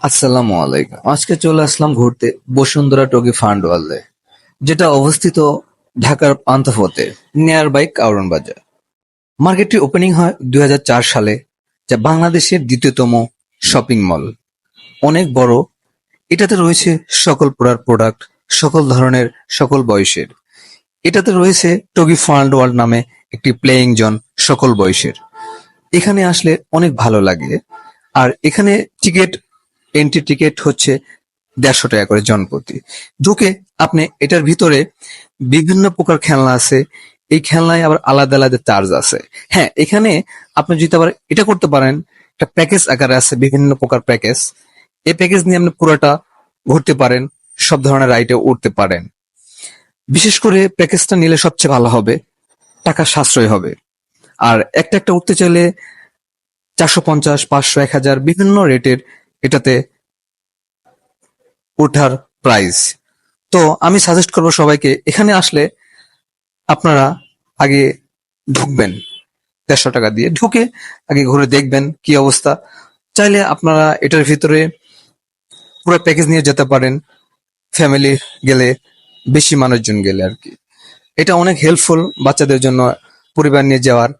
আসসালামু আলাইকুম। আজকে চলে আসলাম ঘুরতে বসুন্ধরা টগি ফান্ড ওয়ার্ল্ডে, যেটা অবস্থিত ঢাকার পান্থপথে নিয়ার বাই কারওয়ান বাজার। মার্কেটটি ওপেনিং হয় 2004 সালে, যা বাংলাদেশের দ্বিতীয়তম শপিং মল। অনেক বড়, এটাতে রয়েছে সকল প্রোডাক্ট, সকল ধরনের, সকল বয়সের। এটাতে রয়েছে টগি ফান্ড ওয়ার্ল্ড নামে একটি প্লেয়িং জোন সকল বয়সের। এখানে আসলে অনেক ভালো লাগে। আর এখানে এন্ট্রি টিকিট হচ্ছে ১৫০ টাকা করে জনপ্রতি। ঢুকে আপনি এটার ভিতরে বিভিন্ন প্রকার খেলনা আছে। এই খেলনায় আবার আলাদা আলাদা চার্জ আছে। হ্যাঁ, এখানে আপনি যদি আবার এটা করতে পারেন, একটা প্যাকেজ আকারে আছে, বিভিন্ন প্রকার প্যাকেজ। এই প্যাকেজ নিয়ে আপনি পুরোটা ঘুরতে পারেন, সব ধরনের রাইডে উঠতে পারেন। বিশেষ করে প্যাকেজটা নিলে সবচেয়ে ভালো হবে, টাকা সাশ্রয় হবে। আর একটা একটা উঠতে চাইলে ৪৫০, ৫০০, ১০০০ বিভিন্ন রেটের এটাতে ওঠার প্রাইস। তো আমি সাজেস্ট করবো সবাইকে, এখানে আসলে আপনারা আগে ঢুকবেন ১৫০ টাকা দিয়ে। ঢুকে আগে ঘুরে দেখবেন কি অবস্থা। চাইলে আপনারা এটার ভিতরে পুরো প্যাকেজ নিয়ে যেতে পারেন, ফ্যামিলি গেলে, বেশি মানুষজন গেলে আর কি। এটা অনেক হেল্পফুল বাচ্চাদের জন্য, পরিবার নিয়ে যাওয়ার।